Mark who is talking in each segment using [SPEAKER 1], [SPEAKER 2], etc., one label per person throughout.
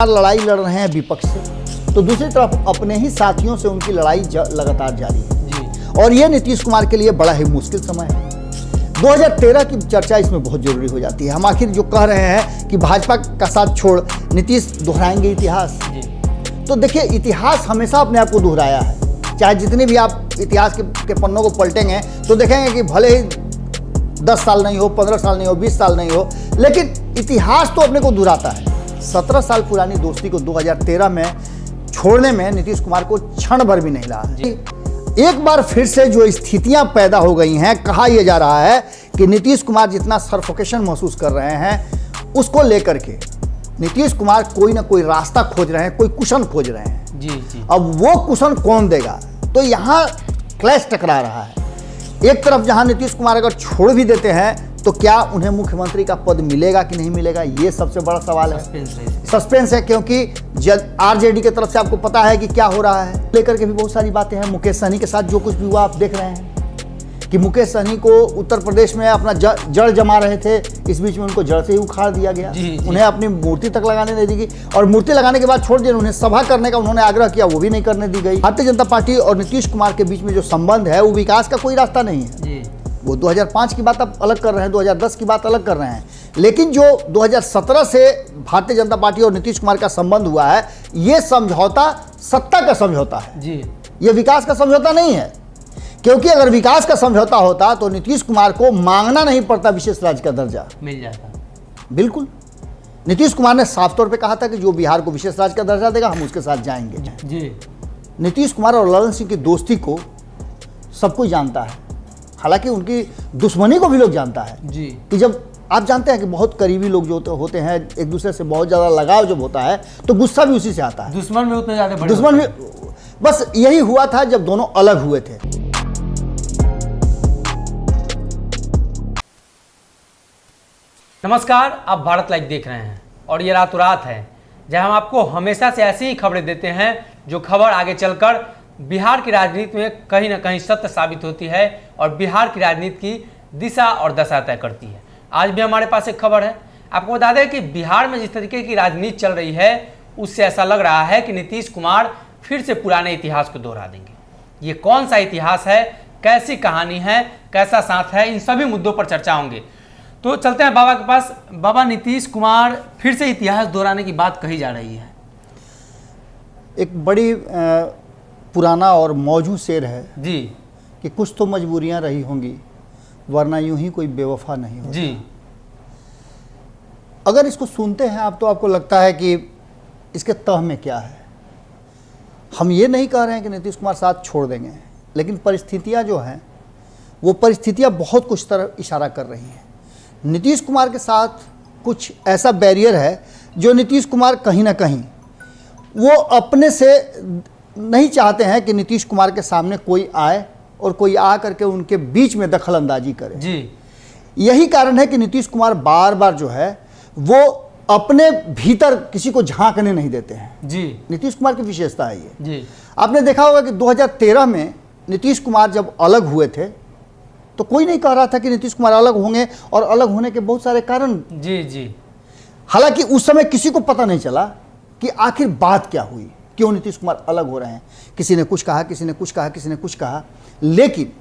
[SPEAKER 1] लड़ाई लड़ रहे हैं विपक्ष से, तो दूसरी तरफ अपने ही साथियों से उनकी लड़ाई लगातार जारी है जी। और ये नीतीश कुमार के लिए बड़ा ही मुश्किल समय है। 2013 की चर्चा इसमें बहुत जरूरी हो जाती है। हम आखिर जो कह रहे हैं कि भाजपा का साथ छोड़ नीतीश दोहराएंगे इतिहास जी। तो देखिए, इतिहास हमेशा अपने आप को दोहराया है। चाहे जितने भी आप इतिहास के पन्नों को पलटेंगे तो देखेंगे कि भले ही 10 साल नहीं हो, 15 साल नहीं हो, 20 साल नहीं हो, लेकिन इतिहास तो अपने को दोहराता है। 17 साल पुरानी दोस्ती को 2013 में छोड़ने में नीतीश कुमार को क्षण भर भी नहीं लगा है। एक बार फिर से जो स्थितियां पैदा हो गई हैं, कहा यह जा रहा है कि नीतीश कुमार जितना सफोकेशन महसूस कर रहे हैं, उसको लेकर के नीतीश कुमार कोई ना कोई रास्ता खोज रहे हैं, कोई कुशन खोज रहे हैं जी। अब वो कुशन कौन देगा, तो यहाँ क्लैश टकरा रहा है। एक तरफ जहां नीतीश कुमार अगर छोड़ भी देते हैं तो क्या उन्हें मुख्यमंत्री का पद मिलेगा कि नहीं मिलेगा, ये सबसे बड़ा सवाल है। सस्पेंस है, क्योंकि आरजेडी की तरफ से आपको पता है कि क्या हो रहा है, लेकर के भी बहुत सारी बातें हैं। मुकेश सहनी के साथ जो कुछ भी हुआ आप देख रहे हैं कि मुकेश सहनी को उत्तर प्रदेश में अपना जड़ जमा रहे थे, इस बीच में उनको जड़ से ही उखाड़ दिया गया जी। उन्हें अपनी मूर्ति तक लगाने नहीं दी गई, और मूर्ति लगाने के बाद छोड़ दिया। उन्हें सभा करने का उन्होंने आग्रह किया, वो भी नहीं करने दी गई। भारतीय जनता पार्टी और नीतीश कुमार के बीच में जो संबंध है वो विकास का कोई रास्ता नहीं है जी। वो 2005 की बात आप अलग कर रहे हैं, 2010 की बात अलग कर रहे हैं, लेकिन जो 2017 से भारतीय जनता पार्टी और नीतीश कुमार का संबंध हुआ है, ये समझौता सत्ता का समझौता है जी। ये विकास का समझौता नहीं है, क्योंकि अगर विकास का समझौता होता तो नीतीश कुमार को मांगना नहीं पड़ता विशेष राज्य का दर्जा, मिल जाता। बिल्कुल, नीतीश कुमार ने साफ तौर पे कहा था कि जो बिहार को विशेष राज्य का दर्जा देगा हम उसके साथ जाएंगे जी। नीतीश कुमार और ललन सिंह की दोस्ती को सब कोई जानता है, हालांकि उनकी दुश्मनी को भी लोग जानता है जी। कि जब आप जानते हैं कि बहुत करीबी लोग जो होते हैं, एक दूसरे से बहुत ज़्यादा लगाव जब होता है तो गुस्सा भी उसी से आता है। दुश्मन भी उतने ज़्यादा दुश्मन भी, बस यही हुआ था जब दोनों अलग हुए थे।
[SPEAKER 2] नमस्कार, आप भारत लाइव देख रहे हैं और ये रातों रात है, जहां हम आपको हमेशा से ऐसी ही खबरें देते हैं जो खबर आगे चलकर बिहार की राजनीति में कहीं ना कहीं सत्य साबित होती है और बिहार की राजनीति की दिशा और दशा तय करती है। आज भी हमारे पास एक खबर है। आपको बता दें कि बिहार में जिस तरीके की राजनीति चल रही है, उससे ऐसा लग रहा है कि नीतीश कुमार फिर से पुराने इतिहास को दोहरा देंगे। ये कौन सा इतिहास है, कैसी कहानी है, कैसा साथ है, इन सभी मुद्दों पर चर्चा होंगे। तो चलते हैं बाबा के पास। बाबा, नीतीश कुमार फिर से इतिहास दोहराने की बात कही जा रही है।
[SPEAKER 1] एक बड़ी पुराना और मौजूद शेर है
[SPEAKER 2] जी
[SPEAKER 1] कि कुछ तो मजबूरियां रही होंगी, वरना यूं ही कोई बेवफा नहीं होता जी। अगर इसको सुनते हैं आप तो आपको लगता है कि इसके तह में क्या है। हम ये नहीं कह रहे हैं कि नीतीश कुमार साथ छोड़ देंगे, लेकिन परिस्थितियां जो हैं वो परिस्थितियां बहुत कुछ तरफ इशारा कर रही हैं। नीतीश कुमार के साथ कुछ ऐसा बैरियर है जो नीतीश कुमार कहीं ना कहीं वो अपने से नहीं चाहते हैं कि नीतीश कुमार के सामने कोई आए और कोई आ करके उनके बीच में दखल अंदाजी करे जी। यही कारण है कि नीतीश कुमार बार बार जो है वो अपने भीतर किसी को झांकने नहीं देते हैं जी। नीतीश कुमार की विशेषता है ये जी। आपने देखा होगा कि 2013 में नीतीश कुमार जब अलग हुए थे तो कोई नहीं कह रहा था कि नीतीश कुमार अलग होंगे, और अलग होने के बहुत सारे कारण जी जी। हालांकि उस समय किसी को पता नहीं चला कि आखिर बात क्या हुई, क्यों नीतीश कुमार अलग हो रहे हैं। किसी ने कुछ कहा, किसी ने कुछ कहा, किसी ने कुछ कहा, लेकिन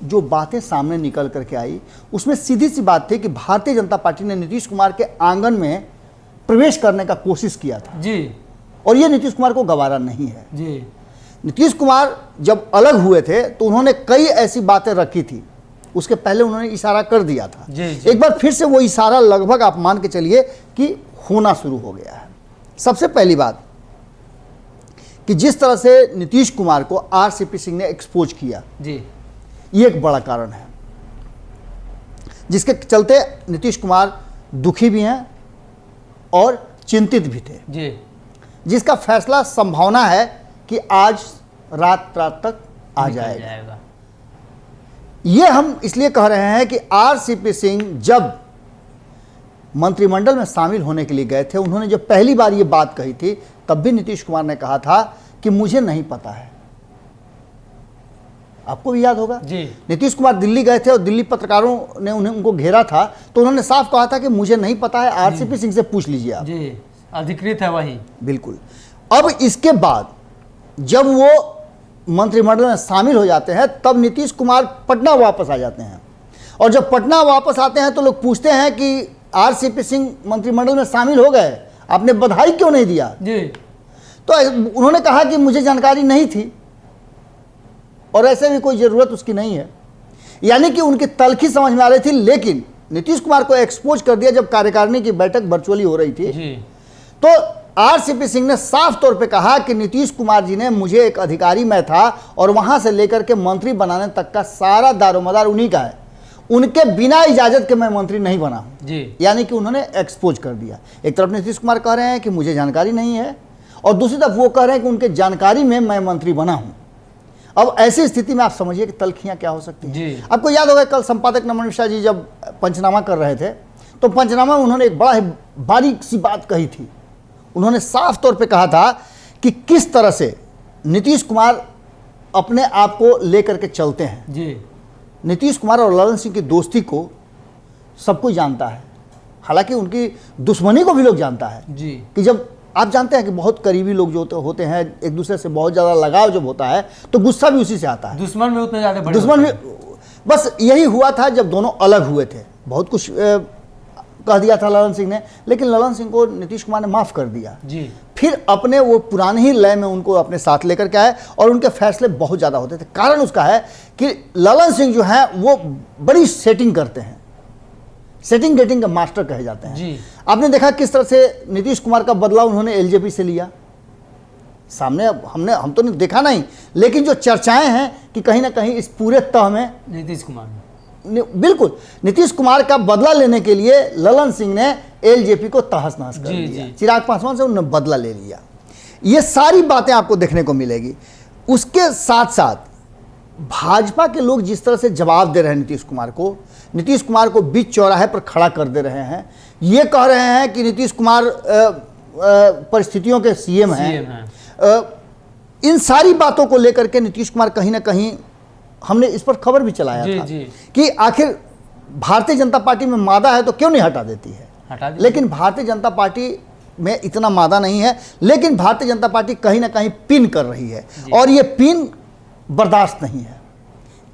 [SPEAKER 1] जो बातें सामने निकल करके आई उसमें सीधी सी बात थी कि भारतीय जनता पार्टी ने नीतीश कुमार के आंगन में प्रवेश करने का कोशिश किया था जी। और ये नीतीश कुमार को गवारा नहीं है जी। नीतीश कुमार जब अलग हुए थे तो उन्होंने कई ऐसी बातें रखी थी, उसके पहले उन्होंने इशारा कर दिया था जी, जी। एक बार फिर से वो इशारा लगभग आप मान के चलिए कि होना शुरू हो गया है। सबसे पहली बात कि जिस तरह से नीतीश कुमार को आरसीपी सिंह ने एक्सपोज किया जी, ये एक बड़ा कारण है, जिसके चलते नीतीश कुमार दुखी भी हैं और चिंतित भी थे जी। जिसका फैसला संभावना है कि आज रात तक आ जाएगा। ये हम इसलिए कह रहे हैं कि आरसीपी सिंह जब मंत्रिमंडल में शामिल होने के लिए गए थे, उन्होंने जब पहली बार ये बात कही थी तब भी नीतीश कुमार ने कहा था कि मुझे नहीं पता है। आपको भी याद होगा जी। नीतीश कुमार दिल्ली गए थे और दिल्ली पत्रकारों ने उनको घेरा था तो उन्होंने साफ कहा था कि मुझे नहीं पता है, आरसीपी सिंह से पूछ लीजिए आप जी।
[SPEAKER 2] अधिकृत है वही।
[SPEAKER 1] बिल्कुल। अब इसके बाद जब वो मंत्रिमंडल में शामिल हो जाते हैं तब नीतीश कुमार पटना वापस आ जाते हैं, और जब पटना वापस आते हैं तो लोग पूछते हैं कि आरसीपी सिंह मंत्रिमंडल में शामिल हो गए, आपने बधाई क्यों नहीं दिया
[SPEAKER 2] जी।
[SPEAKER 1] तो उन्होंने कहा कि मुझे जानकारी नहीं थी और ऐसे भी कोई ज़रूरत उसकी नहीं है, यानी कि उनकी तलखी समझ में आ रही थी। लेकिन नीतीश कुमार को एक्सपोज कर दिया जब कार्यकारिणी की बैठक वर्चुअली हो रही थी
[SPEAKER 2] जी।
[SPEAKER 1] तो आरसीपी सिंह ने साफ तौर पे कहा कि नीतीश कुमार जी ने, मुझे एक अधिकारी मैं था और वहां से लेकर के मंत्री बनाने तक का सारा दारोमदार उन्हीं का है, उनके बिना इजाजत के मैं मंत्री नहीं बना हूं
[SPEAKER 2] जी।
[SPEAKER 1] यानी कि उन्होंने एक्सपोज कर दिया। एक तरफ नीतीश कुमार कह रहे हैं कि मुझे जानकारी नहीं है और दूसरी तरफ वो कह रहे हैं कि उनके जानकारी में मैं मंत्री बना हूं। अब ऐसी स्थिति में आप समझिए कि तलखियां क्या हो सकती हैं।
[SPEAKER 2] जी।
[SPEAKER 1] आपको याद होगा कल संपादक नमन मिश्रा जी जब पंचनामा कर रहे थे तो पंचनामा में उन्होंने एक बड़ा ही बारीक सी बात कही थी। उन्होंने साफ तौर पे कहा था कि किस तरह से नीतीश कुमार अपने आप को लेकर के चलते हैं।
[SPEAKER 2] जी।
[SPEAKER 1] नीतीश कुमार और ललन सिंह की दोस्ती को सब कोई जानता है, हालांकि उनकी दुश्मनी को भी लोग जानता है
[SPEAKER 2] जी।
[SPEAKER 1] कि जब आप जानते हैं कि बहुत करीबी लोग जो होते हैं, एक दूसरे से बहुत ज़्यादा लगाव जब होता है तो गुस्सा भी उसी से आता है।
[SPEAKER 2] दुश्मन भी उतने ज़्यादा बड़े
[SPEAKER 1] दुश्मन भी,
[SPEAKER 2] होते हैं।
[SPEAKER 1] बस यही हुआ था जब दोनों अलग हुए थे। बहुत कुछ कह दिया था ललन सिंह ने, लेकिन ललन सिंह को नीतीश कुमार ने माफ़ कर दिया
[SPEAKER 2] जी।
[SPEAKER 1] फिर अपने वो पुराने ही लय में उनको अपने साथ लेकर के आए और उनके फैसले बहुत ज़्यादा होते थे। कारण उसका है कि ललन सिंह जो हैं वो बड़ी सेटिंग करते हैं, सेटिंग गेटिंग के मास्टर कहे जाते हैं
[SPEAKER 2] जी।
[SPEAKER 1] आपने देखा किस तरह से नीतीश कुमार का बदलाव उन्होंने एलजेपी से लिया, सामने हम तो नहीं देखा नहीं, लेकिन जो चर्चाएं हैं कि कहीं ना कहीं इस पूरे तह में
[SPEAKER 2] नीतीश कुमार
[SPEAKER 1] बिल्कुल नीतीश कुमार का बदला लेने के लिए ललन सिंह ने एलजेपी को तहस नहस कर दिया। चिराग पासवान से उन्होंने बदला ले लिया। ये सारी बातें आपको देखने को मिलेगी। उसके साथ साथ भाजपा के लोग जिस तरह से जवाब दे रहे हैं नीतीश कुमार को बीच चौराहे पर खड़ा कर दे रहे हैं। ये कह रहे हैं कि नीतीश कुमार परिस्थितियों के सीएम हैं। इन सारी बातों को लेकर के नीतीश कुमार कहीं ना कहीं, हमने इस पर खबर भी चलाया था कि आखिर भारतीय जनता पार्टी में मादा है तो क्यों नहीं हटा देती है। लेकिन भारतीय जनता पार्टी में इतना मादा नहीं है, लेकिन भारतीय जनता पार्टी कहीं ना कहीं पिन कर रही है और ये पिन बर्दाश्त नहीं है।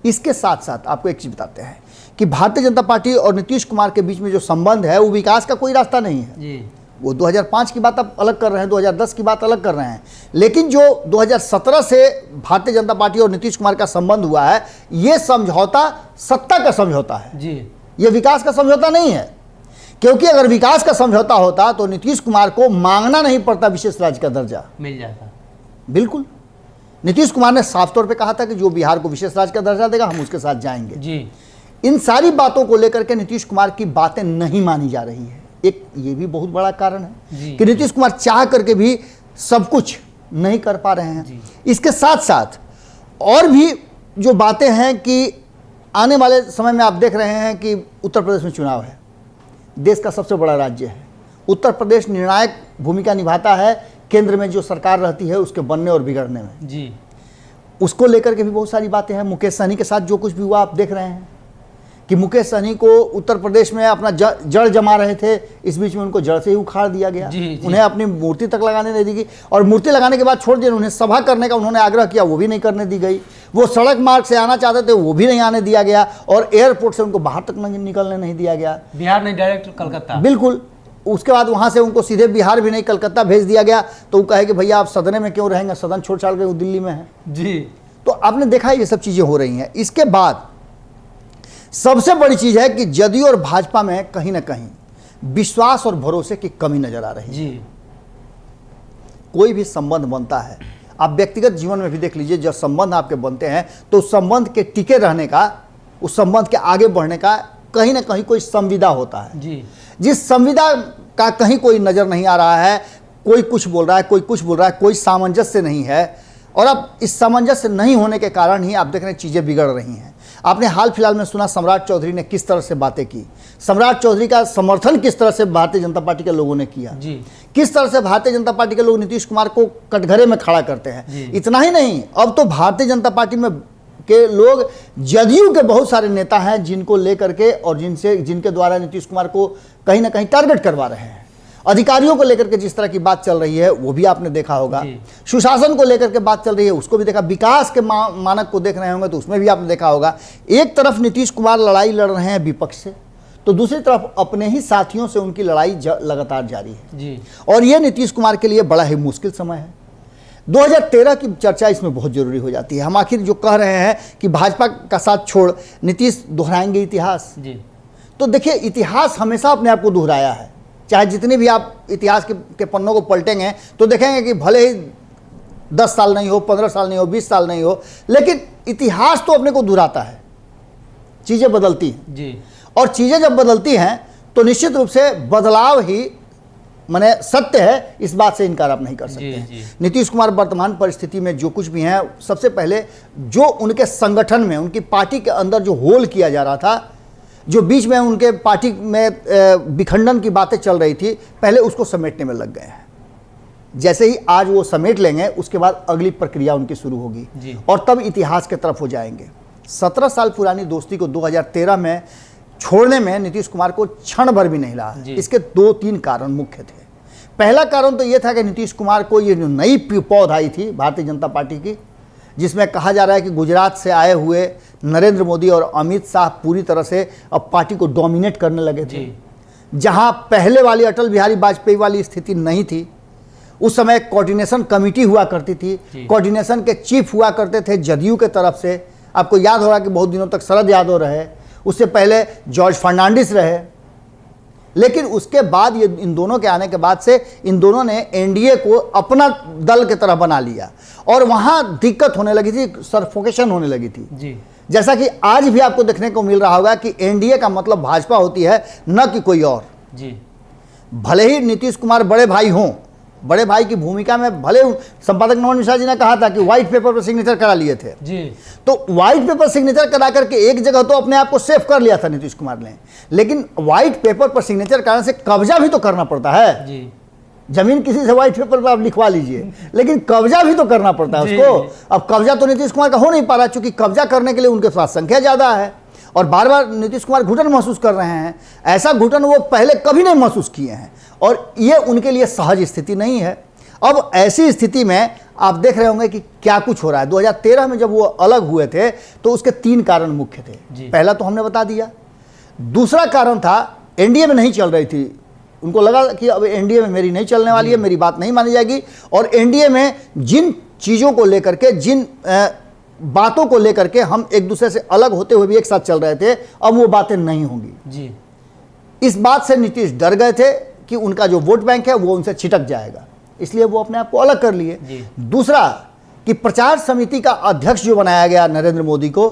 [SPEAKER 1] इसके साथ साथ आपको एक चीज बताते हैं कि भारतीय जनता पार्टी और नीतीश कुमार के बीच में जो संबंध है वो विकास का कोई रास्ता नहीं है जी। वो 2005 की बात आप अलग कर रहे हैं, 2010 की बात अलग कर रहे हैं, लेकिन जो 2017 से भारतीय जनता पार्टी और नीतीश कुमार का संबंध हुआ है, ये समझौता सत्ता का समझौता है जी। ये विकास का समझौता नहीं है, क्योंकि अगर विकास का समझौता होता तो नीतीश कुमार को मांगना नहीं पड़ता विशेष राज्य का दर्जा,
[SPEAKER 2] मिल जाता।
[SPEAKER 1] बिल्कुल, नीतीश कुमार ने साफ तौर पे कहा था कि जो बिहार को विशेष राज्य का दर्जा देगा हम उसके साथ जाएंगे जी। इन सारी बातों को लेकर के नीतीश कुमार की बातें नहीं मानी जा रही है। एक ये भी बहुत बड़ा कारण है कि नीतीश कुमार चाह करके भी सब कुछ नहीं कर पा रहे हैं। इसके साथ साथ और भी जो बातें हैं कि आने वाले समय में आप देख रहे हैं कि उत्तर प्रदेश में चुनाव है, देश का सबसे बड़ा राज्य है, उत्तर प्रदेश निर्णायक भूमिका निभाता है केंद्र में जो सरकार रहती है उसके बनने और बिगड़ने में जी। उसको लेकर के भी बहुत सारी बातें हैं। मुकेश सहनी के साथ जो कुछ भी हुआ आप देख रहे हैं कि मुकेश सहनी को उत्तर प्रदेश में अपना जड़ जमा रहे थे, इस बीच में उनको जड़ से ही उखाड़ दिया गया जी। उन्हें अपनी मूर्ति तक लगाने नहीं दी गई और मूर्ति लगाने के बाद छोड़ दिया। उन्हें सभा करने का उन्होंने आग्रह किया, वो भी नहीं करने दी गई। वो सड़क मार्ग से आना चाहते थे, वो भी नहीं आने दिया गया और एयरपोर्ट से उनको बाहर तक निकलने नहीं दिया गया।
[SPEAKER 2] बिहार नहीं, डायरेक्ट कलकत्ता।
[SPEAKER 1] बिल्कुल, उसके बाद वहाँ से उनको सीधे बिहार भी नहीं कलकत्ता भेज दिया गया। तो वो कहे कि भैया आप सदन में क्यों रहेंगे, सदन छोड़ छाड़ के वो दिल्ली में है जी। तो आपने देखा ये सब चीज़ें हो रही हैं। इसके बाद सबसे बड़ी चीज है कि जदयू और भाजपा में कहीं ना कहीं विश्वास और भरोसे की कमी नजर आ रही है। कोई भी संबंध बनता है, आप व्यक्तिगत जीवन में भी देख लीजिए, जब संबंध आपके बनते हैं तो उस संबंध के टिके रहने का, उस संबंध के आगे बढ़ने का कहीं ना कहीं कोई संविदा होता है जी। जिस संविदा का कहीं कोई नजर नहीं आ रहा है, कोई कुछ बोल रहा है, कोई कुछ बोल रहा है, कोई सामंजस्य नहीं है और अब इस सामंजस्य नहीं होने के कारण ही आप देख रहे हैं चीजें बिगड़ रही हैं। आपने हाल फिलहाल में सुना सम्राट चौधरी ने किस तरह से बातें की, सम्राट चौधरी का समर्थन किस तरह से भारतीय जनता पार्टी के लोगों ने किया जी। किस तरह से भारतीय जनता पार्टी के लोग नीतीश कुमार को कटघरे में खड़ा करते हैं। इतना ही नहीं, अब तो भारतीय जनता पार्टी में के लोग जदयू के बहुत सारे नेता हैं जिनको लेकर के और जिनके द्वारा नीतीश कुमार को कहीं ना कहीं टारगेट करवा रहे हैं। अधिकारियों को लेकर के जिस तरह की बात चल रही है वो भी आपने देखा होगा,
[SPEAKER 2] जी।
[SPEAKER 1] सुशासन को लेकर के बात चल रही है उसको भी देखा, विकास के मानक को देख रहे होंगे तो उसमें भी आपने देखा होगा। एक तरफ नीतीश कुमार लड़ाई लड़ रहे हैं विपक्ष से, तो दूसरी तरफ अपने ही साथियों से उनकी लड़ाई लगातार जारी है
[SPEAKER 2] जी।
[SPEAKER 1] और ये नीतीश कुमार के लिए बड़ा ही मुश्किल समय है। 2013 की चर्चा इसमें बहुत जरूरी हो जाती है। हम आखिर जो कह रहे हैं कि भाजपा का साथ छोड़ नीतीश दोहराएंगे इतिहास,
[SPEAKER 2] जी।
[SPEAKER 1] तो देखिए इतिहास हमेशा अपने आप को दोहराया है। चाहे जितने भी आप इतिहास के पन्नों को पलटेंगे तो देखेंगे कि भले ही 10 साल नहीं हो, 15 साल नहीं हो, 20 साल नहीं हो, लेकिन इतिहास तो अपने को दोहराता है। चीज़ें बदलती हैं
[SPEAKER 2] जी।
[SPEAKER 1] और चीज़ें जब बदलती हैं तो निश्चित रूप से बदलाव ही माने सत्य है, इस बात से इनकार आप नहीं कर सकते हैं।
[SPEAKER 2] जी।
[SPEAKER 1] नीतीश कुमार वर्तमान परिस्थिति में जो कुछ भी हैं, सबसे पहले जो उनके संगठन में उनकी पार्टी के अंदर जो होल किया जा रहा था, जो बीच में उनके पार्टी में विखंडन की बातें चल रही थी, पहले उसको समेटने में लग गए हैं। जैसे ही आज वो समेट लेंगे उसके बाद अगली प्रक्रिया उनकी शुरू होगी
[SPEAKER 2] जी।
[SPEAKER 1] और तब इतिहास की तरफ हो जाएंगे। 17 साल पुरानी दोस्ती को 2013 में छोड़ने में नीतीश कुमार को क्षण भर भी नहीं लगा। इसके 2-3 कारण मुख्य थे। पहला कारण तो ये था कि नीतीश कुमार को ये जो नई पौध आई थी भारतीय जनता पार्टी की, जिसमें कहा जा रहा है कि गुजरात से आए हुए नरेंद्र मोदी और अमित शाह पूरी तरह से अब पार्टी को डोमिनेट करने लगे थे। जहां पहले वाली अटल बिहारी वाजपेयी वाली स्थिति नहीं थी। उस समय कोऑर्डिनेशन कमेटी हुआ करती थी, कोऑर्डिनेशन के चीफ हुआ करते थे जदयू के तरफ से। आपको याद होगा कि बहुत दिनों तक शरद यादव रहे, उससे पहले जॉर्ज फर्नांडिस रहे, लेकिन उसके बाद ये इन दोनों के आने के बाद से इन दोनों ने एनडीए को अपना दल की तरह बना लिया और वहां दिक्कत होने लगी थी, सफोकेशन होने लगी थी
[SPEAKER 2] जी।
[SPEAKER 1] जैसा कि आज भी आपको देखने को मिल रहा होगा कि एनडीए का मतलब भाजपा होती है, न कि कोई और।
[SPEAKER 2] जी।
[SPEAKER 1] भले ही नीतीश कुमार बड़े भाई हों, बड़े भाई की भूमिका में भले संपादक नमन मिश्रा जी ने कहा था कि व्हाइट पेपर पर सिग्नेचर करा लिए थे,
[SPEAKER 2] जी।
[SPEAKER 1] तो व्हाइट पेपर सिग्नेचर करा करके एक जगह तो अपने आप को सेफ कर लिया था नीतीश कुमार ने, लेकिन व्हाइट पेपर पर सिग्नेचर कराने से कब्जा भी तो करना पड़ता है।
[SPEAKER 2] जी।
[SPEAKER 1] जमीन किसी से व्हाइट पेपर पर आप लिखवा लीजिए, लेकिन कब्जा भी तो करना पड़ता है उसको। अब कब्जा तो नीतीश कुमार का हो नहीं पा रहा, क्योंकि कब्जा करने के लिए उनके पास संख्या ज़्यादा है और बार बार नीतीश कुमार घुटन महसूस कर रहे हैं। ऐसा घुटन वो पहले कभी नहीं महसूस किए हैं और ये उनके लिए सहज स्थिति नहीं है। अब ऐसी स्थिति में आप देख रहे होंगे कि क्या कुछ हो रहा है। 2013 में जब वो अलग हुए थे तो उसके 3 कारण मुख्य थे। पहला तो हमने बता दिया। दूसरा कारण था एनडीए में नहीं चल रही थी, उनको लगा कि अब एनडीए में मेरी नहीं चलने वाली है, मेरी बात नहीं मानी जाएगी और एनडीए में जिन चीज़ों को लेकर के, जिन बातों को लेकर के हम एक दूसरे से अलग होते हुए भी एक साथ चल रहे थे, अब वो बातें नहीं होंगी।
[SPEAKER 2] जी।
[SPEAKER 1] इस बात से नीतीश डर गए थे कि उनका जो वोट बैंक है वो उनसे छिटक जाएगा, इसलिए वो अपने आप को अलग कर लिए। दूसरा कि प्रचार समिति का अध्यक्ष जो बनाया गया नरेंद्र मोदी को,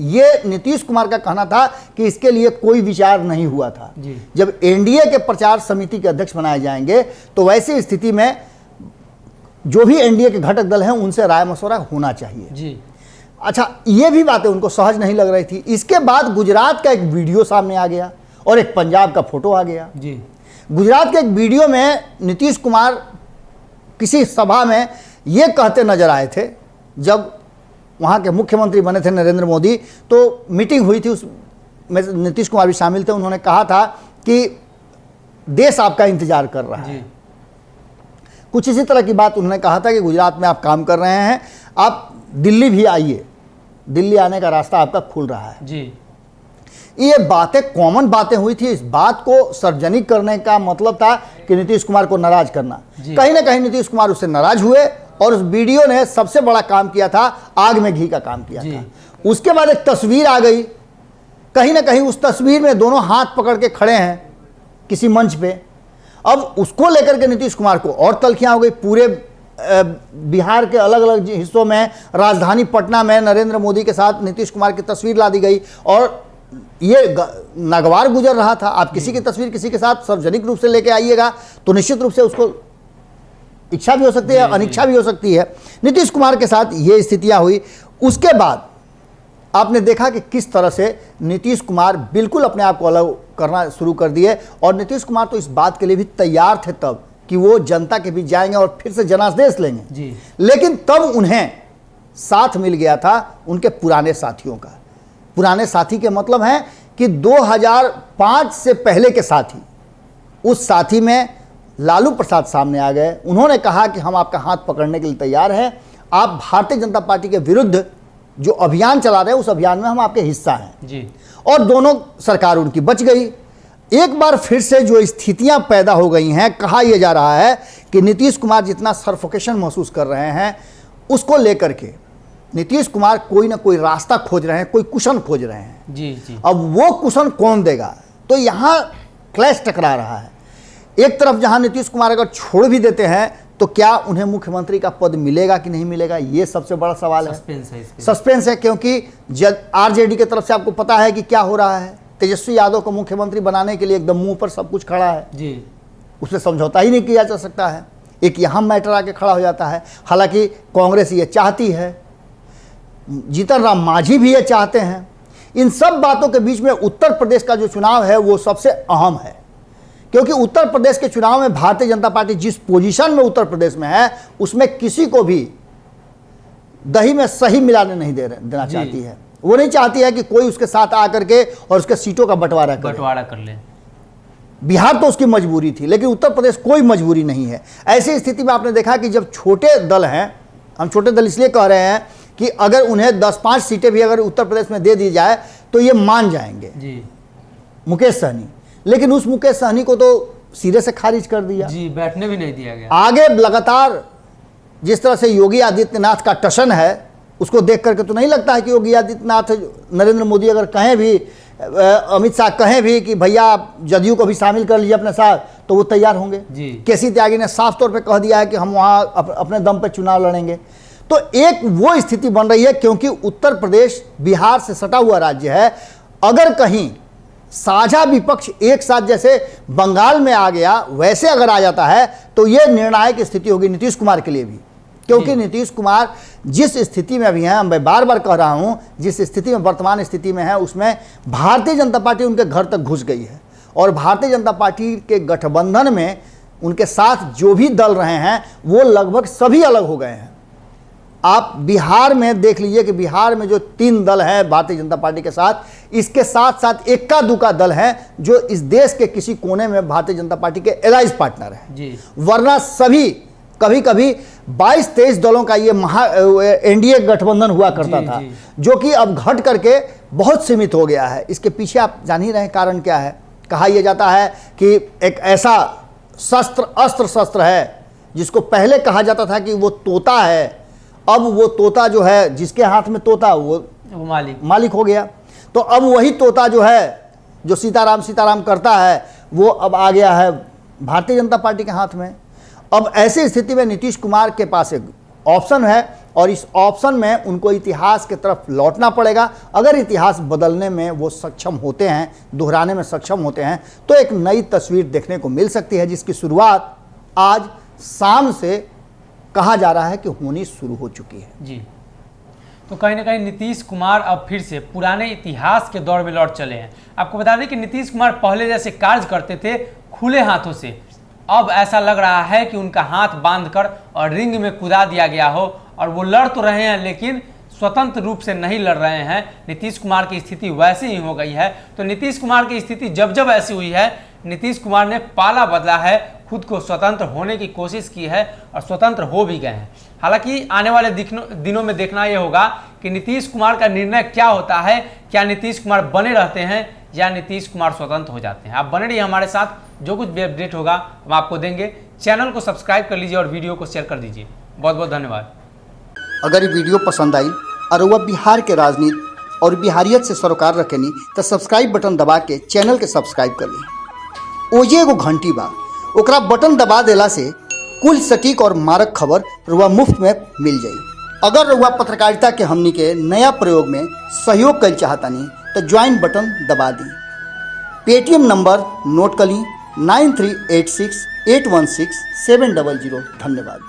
[SPEAKER 1] ये नीतीश कुमार का कहना था कि इसके लिए कोई विचार नहीं हुआ था। जब एनडीए के प्रचार समिति के अध्यक्ष बनाए जाएंगे तो वैसी स्थिति में जो भी एनडीए के घटक दल हैं उनसे राय मशवरा होना चाहिए।
[SPEAKER 2] जी।
[SPEAKER 1] अच्छा, ये भी बातें उनको सहज नहीं लग रही थी। इसके बाद गुजरात का एक वीडियो सामने आ गया और एक पंजाब का फोटो आ गया।
[SPEAKER 2] जी।
[SPEAKER 1] गुजरात के एक वीडियो में नीतीश कुमार किसी सभा में ये कहते नजर आए थे, जब वहाँ के मुख्यमंत्री बने थे नरेंद्र मोदी, तो मीटिंग हुई थी, उसमें नीतीश कुमार भी शामिल थे। उन्होंने कहा था कि देश आपका इंतजार कर रहा है। कुछ इसी तरह की बात उन्होंने कहा था कि गुजरात में आप काम कर रहे हैं, आप दिल्ली भी आइए, दिल्ली आने का रास्ता आपका खुल रहा है।
[SPEAKER 2] जी।
[SPEAKER 1] ये बातें कॉमन बातें हुई थी। इस बात को सार्वजनिक करने का मतलब था कि नीतीश कुमार को नाराज करना। कहीं ना कहीं नीतीश कुमार उससे नाराज हुए और उस वीडियो ने सबसे बड़ा काम किया था, आग में घी का काम किया था। उसके बाद एक तस्वीर आ गई, कहीं ना कहीं उस तस्वीर में दोनों हाथ पकड़ के खड़े हैं किसी मंच पे। अब उसको लेकर के नीतीश कुमार को और तल्खियां हो गई। पूरे बिहार के अलग अलग हिस्सों में, राजधानी पटना में नरेंद्र मोदी के साथ नीतीश कुमार की तस्वीर ला दी गई और ये नागवार गुजर रहा था। आप किसी की तस्वीर किसी के साथ सार्वजनिक रूप से लेके आइएगा तो निश्चित रूप से उसको इच्छा भी हो सकती है, अनिच्छा भी हो सकती है। नीतीश कुमार के साथ ये स्थितियां हुई। उसके बाद आपने देखा कि किस तरह से नीतीश कुमार बिल्कुल अपने आप को अलग करना शुरू कर दिए और नीतीश कुमार तो इस बात के लिए भी तैयार थे तब कि वो जनता के बीच जाएंगे और फिर से जनादेश लेंगे। लेकिन तब उन्हें साथ मिल गया था उनके पुराने साथियों का। पुराने साथी के मतलब हैं कि 2005 से पहले के साथी। उस साथी में लालू प्रसाद सामने आ गए। उन्होंने कहा कि हम आपका हाथ पकड़ने के लिए तैयार हैं, आप भारतीय जनता पार्टी के विरुद्ध जो अभियान चला रहे हैं उस अभियान में हम आपके हिस्सा हैं
[SPEAKER 2] जी।
[SPEAKER 1] और दोनों सरकार उनकी बच गई। एक बार फिर से जो स्थितियां पैदा हो गई हैं, कहा यह जा रहा है कि नीतीश कुमार जितना सफोकेशन महसूस कर रहे हैं, उसको लेकर के नीतीश कुमार कोई ना कोई रास्ता खोज रहे हैं, कोई कुशन खोज रहे हैं।
[SPEAKER 2] जी जी।
[SPEAKER 1] अब वो कुशन कौन देगा, तो यहाँ क्लैश टकरा रहा है। एक तरफ जहां नीतीश कुमार अगर छोड़ भी देते हैं तो क्या उन्हें मुख्यमंत्री का पद मिलेगा कि नहीं मिलेगा, ये सबसे बड़ा सवाल है। सस्पेंस है, क्योंकि आरजेडी की तरफ से आपको पता है कि क्या हो रहा है। तेजस्वी यादव को मुख्यमंत्री बनाने के लिए एकदम मुंह पर सब कुछ खड़ा है
[SPEAKER 2] जी,
[SPEAKER 1] उससे समझौता ही नहीं किया जा सकता है। एक यहाँ मैटर आके खड़ा हो जाता है। हालांकि कांग्रेस ये चाहती है, जीतन राम मांझी भी ये चाहते हैं। इन सब बातों के बीच में उत्तर प्रदेश का जो चुनाव है वो सबसे अहम है, क्योंकि उत्तर प्रदेश के चुनाव में भारतीय जनता पार्टी जिस पोजीशन में उत्तर प्रदेश में है, उसमें किसी को भी दही में सही मिलाने नहीं देना चाहती है। वो नहीं चाहती है कि कोई उसके साथ आकर के और उसके सीटों का बंटवारा कर ले। बिहार तो उसकी मजबूरी थी, लेकिन उत्तर प्रदेश कोई मजबूरी नहीं है। ऐसी स्थिति में आपने देखा कि जब छोटे दल हैं, हम छोटे दल इसलिए कह रहे हैं कि अगर उन्हें 10-5 सीटें भी अगर उत्तर प्रदेश में दे दी जाए तो ये मान जाएंगे
[SPEAKER 2] जी।
[SPEAKER 1] मुकेश सहनी, लेकिन उस मुकेश सहनी को तो सिरे से खारिज कर दिया
[SPEAKER 2] जी, बैठने भी नहीं दिया गया। आगे
[SPEAKER 1] लगातार जिस तरह से योगी आदित्यनाथ का टशन है, उसको देख करके तो नहीं लगता है कि योगी आदित्यनाथ, नरेंद्र मोदी अगर कहें भी, अमित शाह कहें भी कि भैया आप जदयू को भी शामिल कर लीजिए अपने साथ, तो वो तैयार होंगे। केसी त्यागी ने साफ तौर पे कह दिया है कि हम वहाँ अपने दम पे चुनाव लड़ेंगे। तो एक वो स्थिति बन रही है, क्योंकि उत्तर प्रदेश बिहार से सटा हुआ राज्य है। अगर कहीं साझा विपक्ष एक साथ जैसे बंगाल में आ गया, वैसे अगर आ जाता है तो ये निर्णायक स्थिति होगी नीतीश कुमार के लिए भी, क्योंकि नीतीश कुमार जिस स्थिति में अभी हैं, मैं बार बार कह रहा हूं, जिस स्थिति में वर्तमान स्थिति में है, उसमें भारतीय जनता पार्टी उनके घर तक घुस गई है और भारतीय जनता पार्टी के गठबंधन में उनके साथ जो भी दल रहे हैं वो लगभग सभी अलग हो गए हैं। आप बिहार में देख लीजिए कि बिहार में जो 3 दल हैं भारतीय जनता पार्टी के साथ, इसके साथ साथ इक्का दुक्का दल हैं जो इस देश के किसी कोने में भारतीय जनता पार्टी के एलाइज पार्टनर हैं। वरना सभी कभी कभी 22-23 दलों का ये एनडीए गठबंधन हुआ करता था, जो कि अब घट करके बहुत सीमित हो गया है। इसके पीछे आप जान ही रहे हैं कारण क्या है। कहा यह जाता है कि एक ऐसा अस्त्र शस्त्र है जिसको पहले कहा जाता था कि वो तोता है, अब वो तोता जो है, जिसके हाथ में तोता वो मालिक हो गया। तो अब वही तोता जो है, जो सीताराम करता है, वो अब आ गया है भारतीय जनता पार्टी के हाथ में। अब ऐसी स्थिति में नीतीश कुमार के पास एक ऑप्शन है और इस ऑप्शन में उनको इतिहास की तरफ लौटना पड़ेगा। अगर इतिहास बदलने में वो सक्षम होते हैं, दोहराने में सक्षम होते हैं, तो एक नई तस्वीर देखने को मिल सकती है, जिसकी शुरुआत आज शाम से कहा जा रहा है कि होनी शुरू हो चुकी है।
[SPEAKER 2] जी, तो कहीं ना कहीं नीतीश कुमार अब फिर से पुराने इतिहास के दौर में लौट चले हैं। आपको बता दें कि नीतीश कुमार पहले जैसे कार्य करते थे खुले हाथों से, अब ऐसा लग रहा है कि उनका हाथ बांधकर और रिंग में कूदा दिया गया हो, और वो लड़ तो रहे हैं लेकिन स्वतंत्र रूप से नहीं लड़ रहे हैं। नीतीश कुमार की स्थिति वैसी ही हो गई है। तो नीतीश कुमार की स्थिति जब ऐसी हुई है, नीतीश कुमार ने पाला बदला है, खुद को स्वतंत्र होने की कोशिश की है और स्वतंत्र हो भी गए हैं। हालांकि आने वाले दिनों में देखना यह होगा कि नीतीश कुमार का निर्णय क्या होता है। क्या नीतीश कुमार बने रहते हैं या नीतीश कुमार स्वतंत्र हो जाते हैं। आप बने रहिए हमारे साथ, जो कुछ भी अपडेट होगा हम आपको देंगे। चैनल को सब्सक्राइब कर लीजिए और वीडियो को शेयर कर दीजिए। बहुत बहुत धन्यवाद।
[SPEAKER 1] अगर ये वीडियो पसंद आई और वह बिहार के राजनीति और बिहारियत से सरोकार रखेनी तो सब्सक्राइब बटन दबा के चैनल के सब्सक्राइब कर ली। ओजे एगो घंटी बा, ओकरा बटन दबा देला से कुल सटीक और मारक खबर रुआ मुफ्त में मिल जाई। अगर रुआ पत्रकारिता के हमनी के नया प्रयोग में सहयोग कर चाहतानी तो ज्वाइन बटन दबा दी। पेटीएम नंबर नोट कर ली 9386816700। धन्यवाद।